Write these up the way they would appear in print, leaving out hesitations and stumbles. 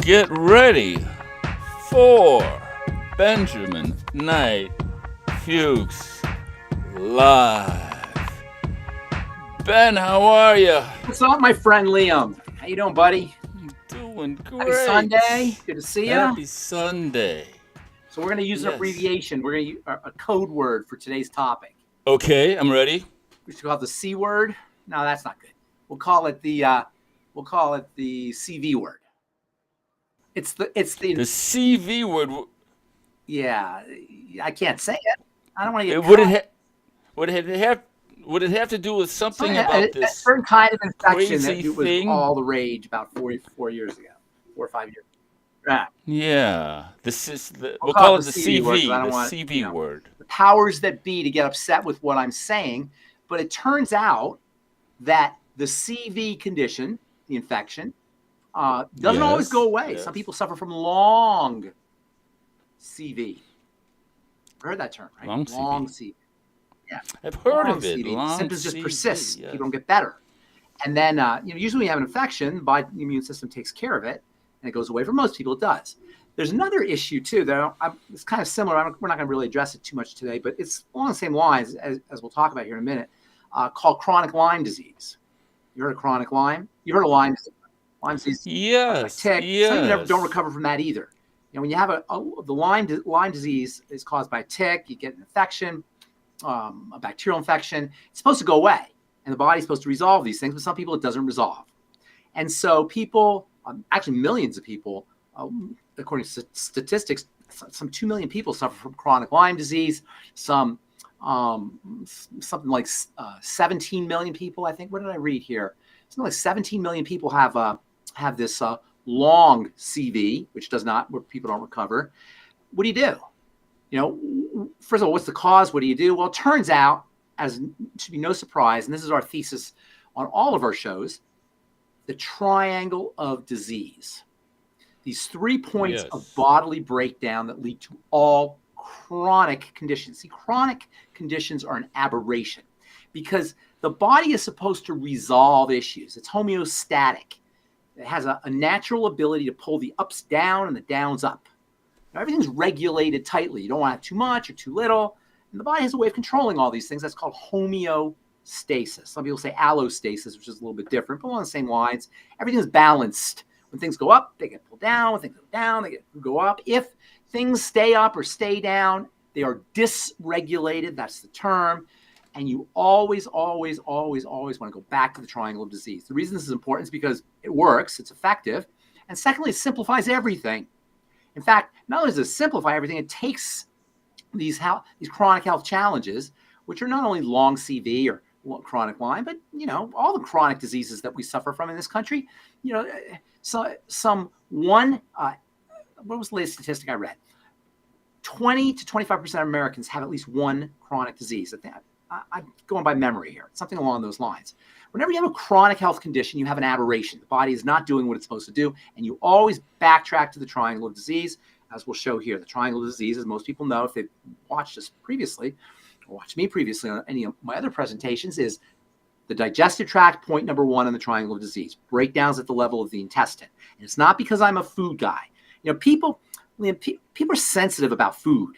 Get ready for Benjamin Knight Fuchs Live. Ben, how are you? What's up, my friend Liam? How you doing, buddy? Doing great. Happy Sunday. Good to see you. Happy Sunday. So we're going to use an abbreviation. We're going to use a code word for today's topic. Okay, I'm ready. We should call it the C word. No, that's not good. We'll call it the CV word. It's the CV word. Yeah, I can't say it. I don't want to get Would it have to do with something about a this certain kind of infection crazy that was thing? all the rage about 4 years ago, 4 or 5 years. Right. Yeah, this is the. We'll call it the CV word, 'cause I don't want, CV word. The powers that be to get upset with what I'm saying, but it turns out that the CV condition, the infection, doesn't always go away. Yes. Some people suffer from long CV. Heard that term, right? Long CV. Yeah, I've heard long of it. CV. Long Symptoms just CV, persist. yes. People don't get better. And then, usually when you have an infection, the immune system takes care of it, and it goes away. For most people, it does. There's another issue, too, that it's kind of similar. We're not going to really address it too much today, but it's along the same lines as we'll talk about here in a minute, called chronic Lyme disease. You heard of chronic Lyme? You heard of Lyme disease? Lyme disease, Yes, tick. yes. Some people don't recover from that either. When you have the Lyme disease is caused by a tick, you get an infection, a bacterial infection. It's supposed to go away, and the body's supposed to resolve these things, but some people it doesn't resolve. And so people, actually millions of people, according to statistics, some 2 million people suffer from chronic Lyme disease. Something like 17 million people, I think. What did I read here? Something like 17 million people have this long CV, where people don't recover. What do you do? First of all, what's the cause? What do you do? Well, it turns out, as should be no surprise, and this is our thesis on all of our shows, the triangle of disease. These 3 points of bodily breakdown that lead to all chronic conditions. See, chronic conditions are an aberration because the body is supposed to resolve issues. It's homeostatic. It has a natural ability to pull the ups down and the downs up. Now, everything's regulated tightly. You don't want to have too much or too little. And the body has a way of controlling all these things. That's called homeostasis. Some people say allostasis, which is a little bit different, but along the same lines. Everything is balanced. When things go up, they get pulled down. When things go down, they go up. If things stay up or stay down, they are dysregulated. That's the term. And you always, always, always, always want to go back to the triangle of disease. The reason this is important is because it works, it's effective. And secondly, it simplifies everything. In fact, not only does it simplify everything, it takes these chronic health challenges, which are not only long CV or chronic Lyme, but all the chronic diseases that we suffer from in this country. What was the latest statistic I read? 20 to 25% of Americans have at least one chronic disease. I'm going by memory here, something along those lines. Whenever you have a chronic health condition, you have an aberration. The body is not doing what it's supposed to do, and you always backtrack to the triangle of disease, as we'll show here. The triangle of disease, as most people know, if they've watched us previously, or watched me previously on any of my other presentations, is the digestive tract, point number 1 on the triangle of disease, breakdowns at the level of the intestine. And it's not because I'm a food guy. People are sensitive about food.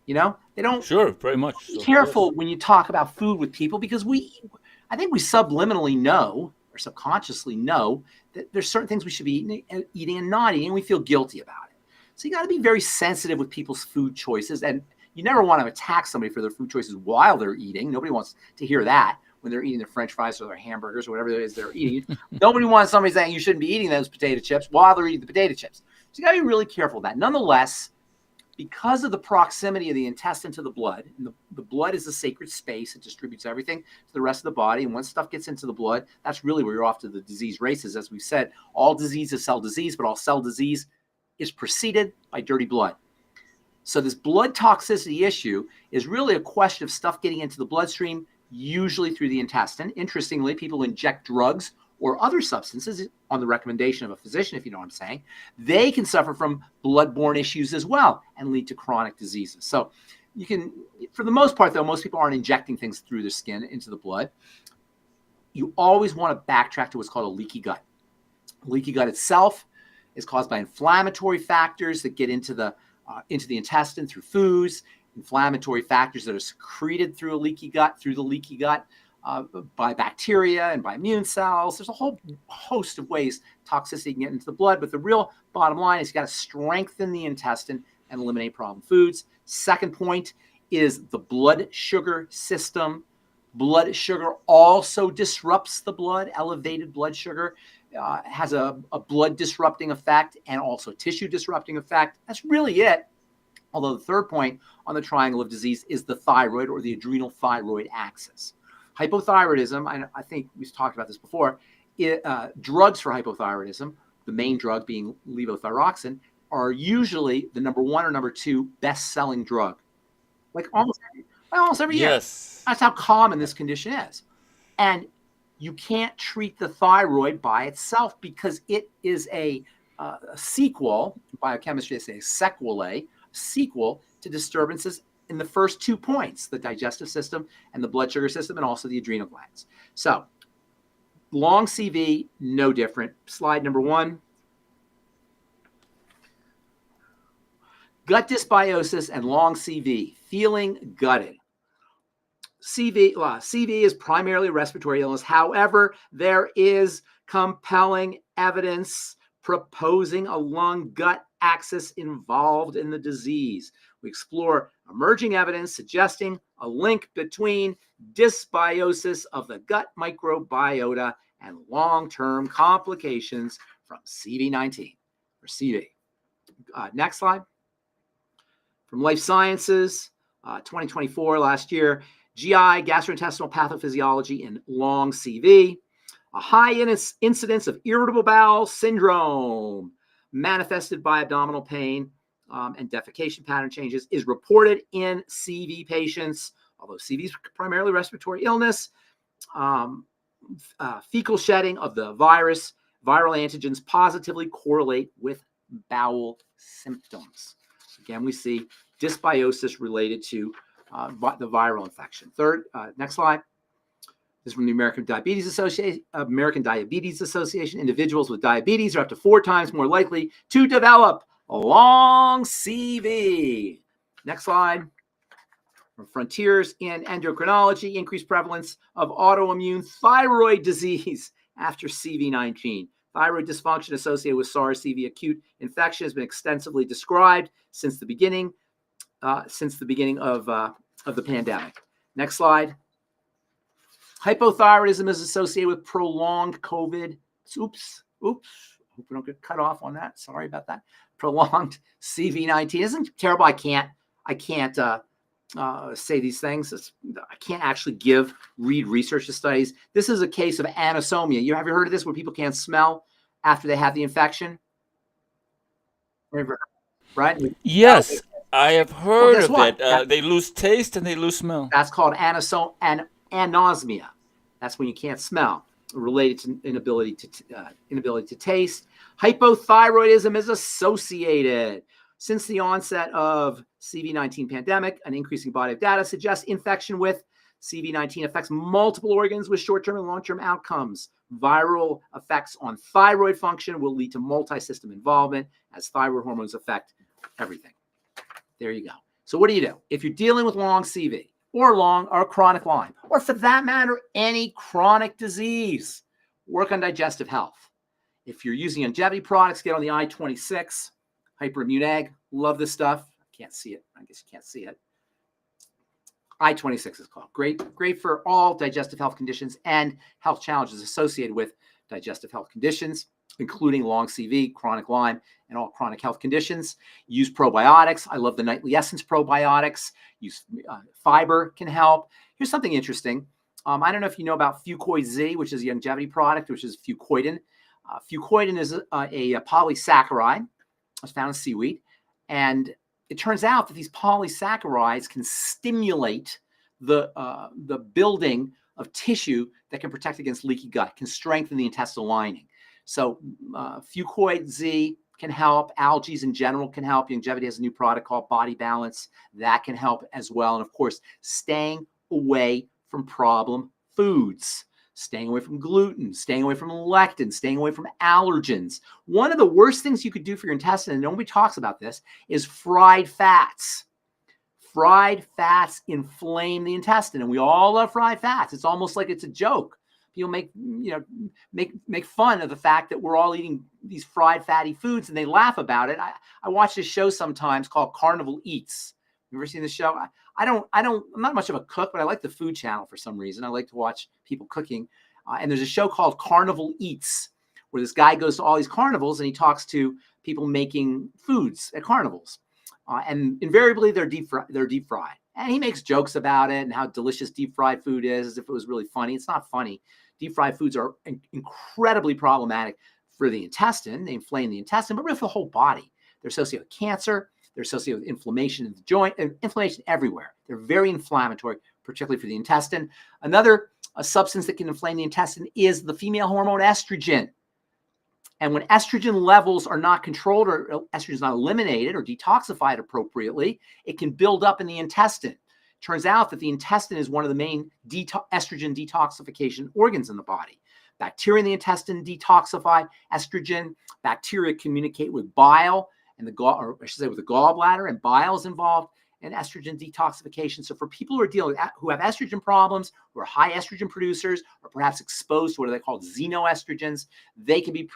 They don't. Sure, very much. Be careful when you talk about food with people because I think we subliminally know or subconsciously know that there's certain things we should be eating and not eating, and we feel guilty about it. So you got to be very sensitive with people's food choices, and you never want to attack somebody for their food choices while they're eating. Nobody wants to hear that when they're eating their French fries or their hamburgers or whatever it is they're eating. Nobody wants somebody saying you shouldn't be eating those potato chips while they're eating the potato chips. So you got to be really careful of that. Nonetheless, because of the proximity of the intestine to the blood, and the blood is a sacred space, it distributes everything to the rest of the body. And once stuff gets into the blood, that's really where you're off to the disease races. As we've said, all disease is cell disease, but all cell disease is preceded by dirty blood. So this blood toxicity issue is really a question of stuff getting into the bloodstream, usually through the intestine. Interestingly, people inject drugs or other substances on the recommendation of a physician, if you know what I'm saying. They can suffer from blood-borne issues as well and lead to chronic diseases. So you can, for the most part, though, most people aren't injecting things through their skin into the blood. You always want to backtrack to what's called a leaky gut. Leaky gut itself is caused by inflammatory factors that get into the intestine through foods, inflammatory factors that are secreted through the leaky gut by bacteria and by immune cells. There's a whole host of ways toxicity can get into the blood, but the real bottom line is you got to strengthen the intestine and eliminate problem foods. Second point is the blood sugar system. Blood sugar also disrupts the blood. Elevated blood sugar has a blood disrupting effect and also tissue disrupting effect. That's really it. Although the third point on the triangle of disease is the thyroid or the adrenal thyroid axis. Hypothyroidism, I think we've talked about this before, drugs for hypothyroidism, the main drug being levothyroxine, are usually the number 1 or number 2 best-selling drug. Like almost every year. Yes. That's how common this condition is. And you can't treat the thyroid by itself because it is a sequel, biochemistry they say sequelae, sequel to disturbances in the first 2 points, the digestive system and the blood sugar system, and also the adrenal glands. So long CV, no different. Slide number 1. Gut dysbiosis and long CV, feeling gutted. CV is primarily a respiratory illness. However, there is compelling evidence proposing a lung-gut axis involved in the disease. We explore emerging evidence suggesting a link between dysbiosis of the gut microbiota and long-term complications from CV19 or CV. Next slide. From Life Sciences, 2024, last year, GI, gastrointestinal pathophysiology in long CV, a high incidence of irritable bowel syndrome manifested by abdominal pain and defecation pattern changes is reported in CV patients, although CV is primarily respiratory illness. Fecal shedding of the viral antigens positively correlate with bowel symptoms. Again, we see dysbiosis related to the viral infection. Third, next slide. This is from the American Diabetes Association. Individuals with diabetes are up to 4 times more likely to develop a long CV. Next slide. From Frontiers in Endocrinology, increased prevalence of autoimmune thyroid disease after CV19. Thyroid dysfunction associated with SARS-CoV acute infection has been extensively described since the beginning of the pandemic. Next slide. Hypothyroidism is associated with prolonged COVID. Oops. Hope we don't get cut off on that. Sorry about that. Prolonged CV19 isn't terrible. I can't say these things. I can't actually read research studies. This is a case of anosmia. Have you heard of this, where people can't smell after they have the infection? Right? Yes, I have heard guess of what? it. They lose taste and they lose smell. That's called anosmia. That's when you can't smell, related to inability to taste. Hypothyroidism is associated. Since the onset of CV19 pandemic, an increasing body of data suggests infection with CV19 affects multiple organs with short-term and long-term outcomes. Viral effects on thyroid function will lead to multi-system involvement as thyroid hormones affect everything. There you go. So what do you do? If you're dealing with long CV or chronic Lyme, or for that matter, any chronic disease, work on digestive health. If you're using longevity products, get on the I-26, Hyperimmune Ag. Love this stuff. I can't see it. I guess you can't see it. I-26 is called. Great for all digestive health conditions and health challenges associated with digestive health conditions, including long CV, chronic Lyme, and all chronic health conditions. Use probiotics. I love the Nightly Essence probiotics. Use fiber can help. Here's something interesting. I don't know if you know about Fucoid Z, which is a longevity product, which is fucoidin. Fucoidin is a polysaccharide. It's found in seaweed. And it turns out that these polysaccharides can stimulate the building of tissue that can protect against leaky gut, can strengthen the intestinal lining. So Fucoid Z can help. Algae in general can help. Longevity has a new product called Body Balance. That can help as well. And of course, staying away from problem foods. staying away from gluten, staying away from lectin, staying away from allergens. One of the worst things you could do for your intestine, and nobody talks about this, is fried fats. Fried fats inflame the intestine, and we all love fried fats. It's almost like it's a joke. People make fun of the fact that we're all eating these fried fatty foods, and they laugh about it. I watch this show sometimes called Carnival Eats. You ever seen the show? I'm not much of a cook, but I like the Food Channel for some reason. I like to watch people cooking. And there's a show called Carnival Eats, where this guy goes to all these carnivals and he talks to people making foods at carnivals. And invariably they're deep fried. And he makes jokes about it and how delicious deep fried food is, as if it was really funny. It's not funny. Deep fried foods are incredibly problematic for the intestine. They inflame the intestine, but really for the whole body. They're associated with cancer. They're associated with inflammation in the joint and inflammation everywhere. They're very inflammatory, particularly for the intestine. Another substance that can inflame the intestine is the female hormone estrogen. And when estrogen levels are not controlled, or estrogen is not eliminated or detoxified appropriately, it can build up in the intestine. Turns out that the intestine is one of the main estrogen detoxification organs in the body. Bacteria in the intestine detoxify estrogen. Bacteria communicate with bile and with the gallbladder, and bile is involved in estrogen detoxification. So for people who have estrogen problems, who are high estrogen producers, or perhaps exposed to what are they called xenoestrogens, they can be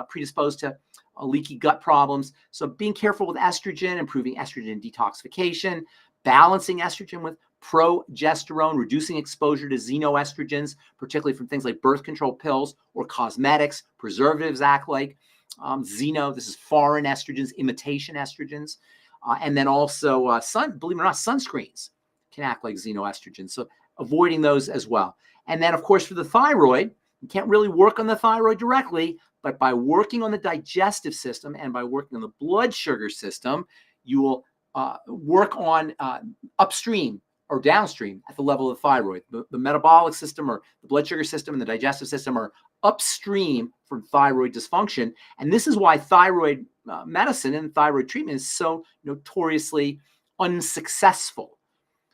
predisposed to leaky gut problems. So being careful with estrogen, improving estrogen detoxification, balancing estrogen with progesterone, reducing exposure to xenoestrogens, particularly from things like birth control pills or cosmetics. Preservatives act like this is foreign estrogens, imitation estrogens. And then also, believe it or not, sunscreens can act like xenoestrogens. So avoiding those as well. And then, of course, for the thyroid, you can't really work on the thyroid directly, but by working on the digestive system and by working on the blood sugar system, you will work on upstream or downstream at the level of the thyroid. The metabolic system, or the blood sugar system, and the digestive system are upstream from thyroid dysfunction. And this is why thyroid medicine and thyroid treatment is so notoriously unsuccessful.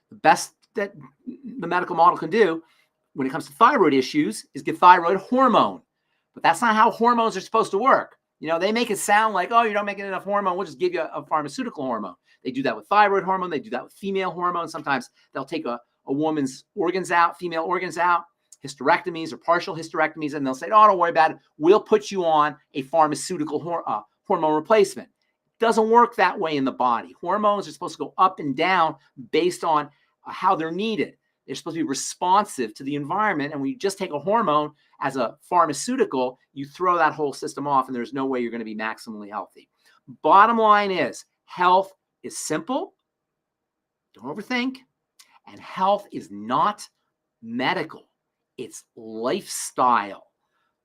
The best that the medical model can do when it comes to thyroid issues is give thyroid hormone. But that's not how hormones are supposed to work. They make it sound like, oh, you're not making enough hormone, we'll just give you a pharmaceutical hormone. They do that with thyroid hormone. They do that with female hormone. Sometimes they'll take a woman's organs out, female organs out, hysterectomies or partial hysterectomies, and they'll say, oh, don't worry about it. We'll put you on a pharmaceutical hormone replacement. It doesn't work that way in the body. Hormones are supposed to go up and down based on how they're needed. They're supposed to be responsive to the environment. And when you just take a hormone as a pharmaceutical, you throw that whole system off, and there's no way you're going to be maximally healthy. Bottom line is, health is simple. Don't overthink. And health is not medical. It's lifestyle,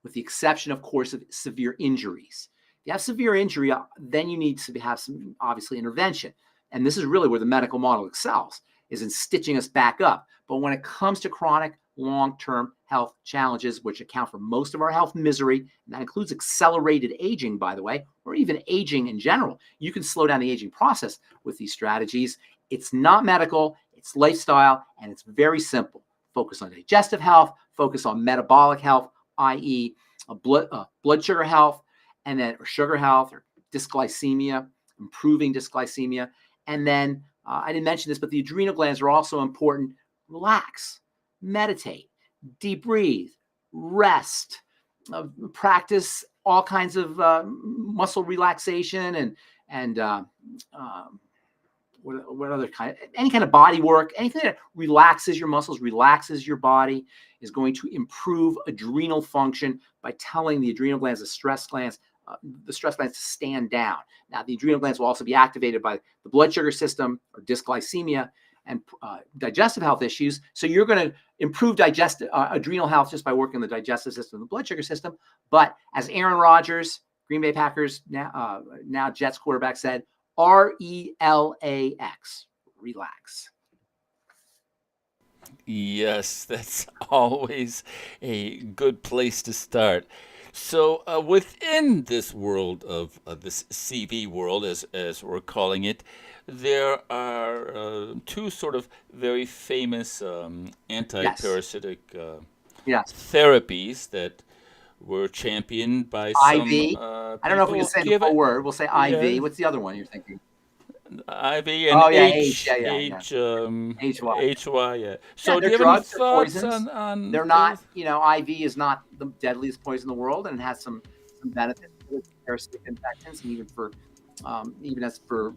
with the exception, of course, of severe injuries. If you have severe injury, then you need to have some, obviously, intervention. And this is really where the medical model excels, is in stitching us back up. But when it comes to chronic, long-term health challenges, which account for most of our health misery, and that includes accelerated aging, by the way, or even aging in general, you can slow down the aging process with these strategies. It's not medical, it's lifestyle, and it's very simple. Focus on digestive health, focus on metabolic health, i.e. blood sugar health, and then or sugar health or dysglycemia, improving dysglycemia. And then I didn't mention this, but the adrenal glands are also important. Relax, meditate, deep breathe, rest, practice all kinds of muscle relaxation and what other kind, any kind of body work, anything that relaxes your muscles, relaxes your body, is going to improve adrenal function by telling the adrenal glands, the stress glands to stand down. Now, the adrenal glands will also be activated by the blood sugar system or dysglycemia and digestive health issues. So you're going to improve adrenal health just by working on the digestive system and the blood sugar system. But as Aaron Rodgers, Green Bay Packers, now Jets quarterback, said, RELAX, relax. Yes, that's always a good place to start. So within this world of this CV world, as we're calling it, there are two sort of very famous Yes. anti-parasitic Yes. therapies that were championed by some IV. I don't know if we can people. say the Give full it, word. We'll say IV. yeah, What's the other one you're thinking? IV and Oh yeah, H. Yeah, yeah, yeah. HY. HY. Yeah. Yeah, So, do they're you have any drugs, they're thoughts poisons. on They're not, those? IV is not the deadliest poison in the world, and it has some benefits to its parasitic infections, and even for even as for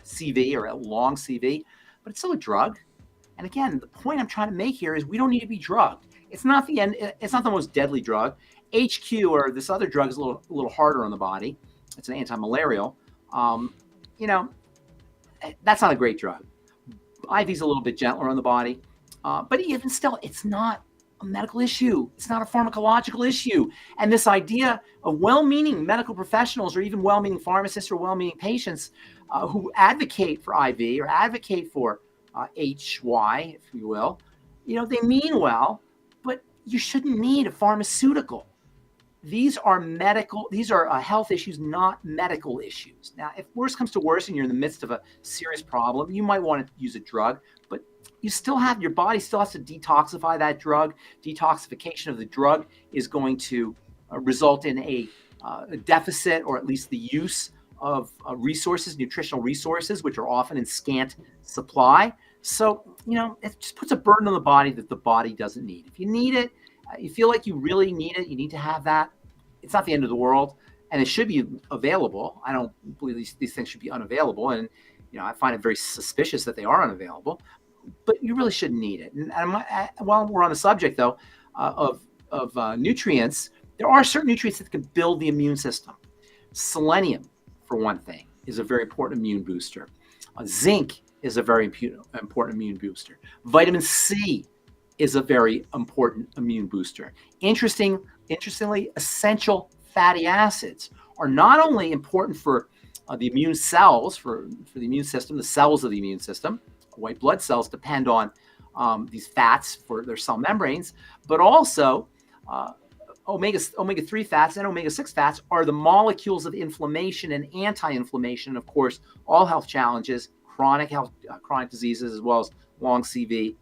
CV or long CV, but it's still a drug. And again, the point I'm trying to make here is we don't need to be drugged. It's not the end. It's not the most deadly drug. HQ or this other drug is a little harder on the body. It's an anti-malarial. Um, you know, that's not a great drug. IV's a little bit gentler on the body, but even still, it's not a medical issue. It's not a pharmacological issue. And this idea of well-meaning medical professionals or even well-meaning pharmacists or well-meaning patients who advocate for IV or advocate for HY, if you will, they mean well, but you shouldn't need a pharmaceutical. These are health issues, not medical issues. Now, if worse comes to worse and you're in the midst of a serious problem, you might want to use a drug, but your body still has to detoxify that drug. Detoxification of the drug is going to result in a deficit or at least the use of resources, nutritional resources, which are often in scant supply. So, it just puts a burden on the body that the body doesn't need. If you need it, you feel like you really need it, you need to have that. It's not the end of the world, and it should be available. I don't believe these things should be unavailable, and I find it very suspicious that they are unavailable. But you really shouldn't need it. And while we're on the subject, though, of nutrients, there are certain nutrients that can build the immune system. Selenium, for one thing, is a very important immune booster. Zinc is a very important immune booster. Vitamin C is a very important immune booster. Interestingly, essential fatty acids are not only important for the immune cells, for the immune system, the cells of the immune system. White blood cells depend on these fats for their cell membranes, but also omega-3 fats and omega-6 fats are the molecules of inflammation and anti-inflammation. And of course, all health challenges, chronic diseases, as well as long CV,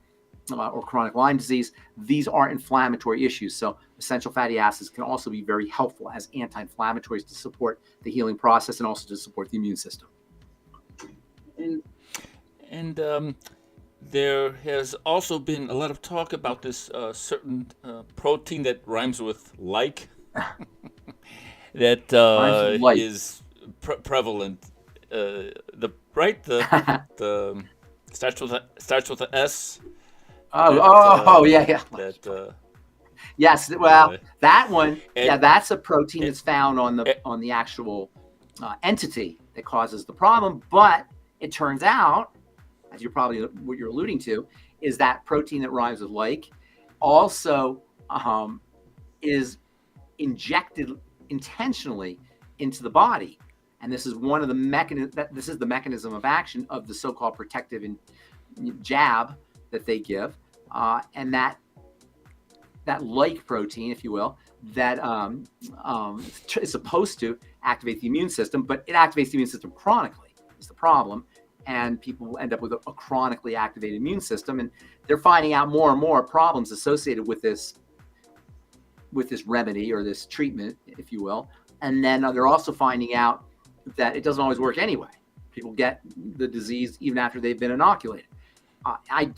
or chronic Lyme disease, these are inflammatory issues. So essential fatty acids can also be very helpful as anti-inflammatories to support the healing process and also to support the immune system. And there has also been a lot of talk about this certain protein that rhymes with like, that Light. is prevalent. The starts with a S. Yeah. That Yes, well, uh, that one, yeah, and, that's a protein and, that's found on and the actual entity that causes the problem. But it turns out, as what you're alluding to, is that protein that rhymes with like also is injected intentionally into the body, and this is one of the This is the mechanism of action of the so-called protective jab that they give, and that like protein, if you will, that is supposed to activate the immune system, but it activates the immune system chronically. Is the problem, and people end up with a chronically activated immune system, and they're finding out more and more problems associated with this remedy or this treatment, if you will, and then they're also finding out that it doesn't always work anyway. People get the disease even after they've been inoculated.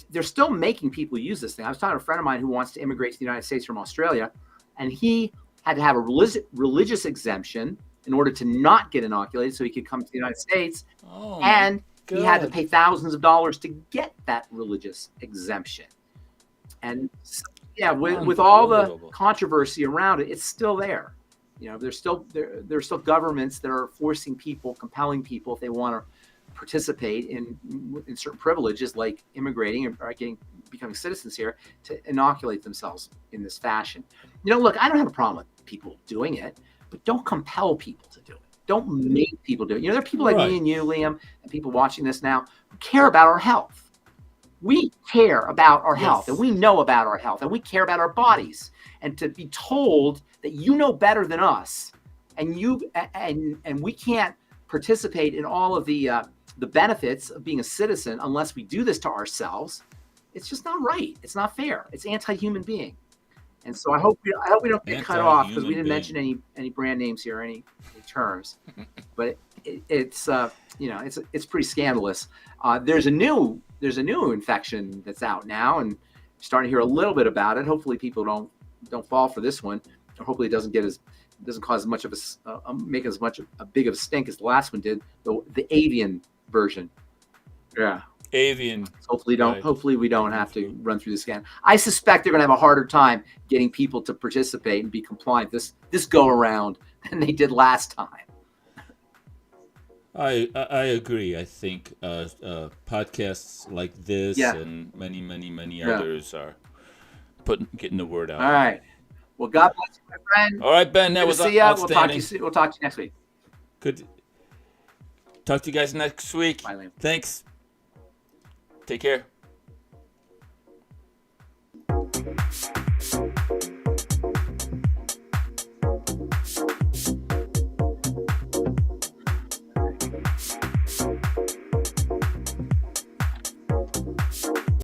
They're still making people use this thing. I was talking to a friend of mine who wants to immigrate to the United States from Australia, and he had to have a religious exemption in order to not get inoculated so he could come to the United States. oh my And he had to God, pay thousands of dollars to get that religious exemption. And yeah, with all the unbelievable. controversy around it, it's still there. There's still governments that are forcing people, compelling people if they want to participate in certain privileges like immigrating or becoming citizens here, to inoculate themselves in this fashion. Look, I don't have a problem with people doing it, but don't compel people to do it. Don't make people do it. There are people like me Right. and you, Liam, and people watching this now who care about our health. We care about our health, and Yes. we know about our health, and we care about our bodies. And to be told that you know better than us, and we can't participate in all of the benefits of being a citizen unless we do this to ourselves, It's just not right. It's not fair. It's anti-human being. And so I hope we don't get cut off because we didn't mention any brand names here, any terms. But it's it's pretty scandalous. There's a new infection that's out now, and starting to hear a little bit about it. Hopefully, people don't fall for this one, or hopefully it doesn't cause as much of make as much a big of a stink as the last one did. The avian version. Yeah. Avian. Hopefully we don't have to run through this again. I suspect they're going to have a harder time getting people to participate and be compliant this go around than they did last time. I agree. I think podcasts like this and many others are getting the word out. All right. Well, God bless you, my friend. All right, Ben. That was outstanding. We'll talk to you next week. Good. Talk to you guys next week. Bye, Liam. Thanks. Take care.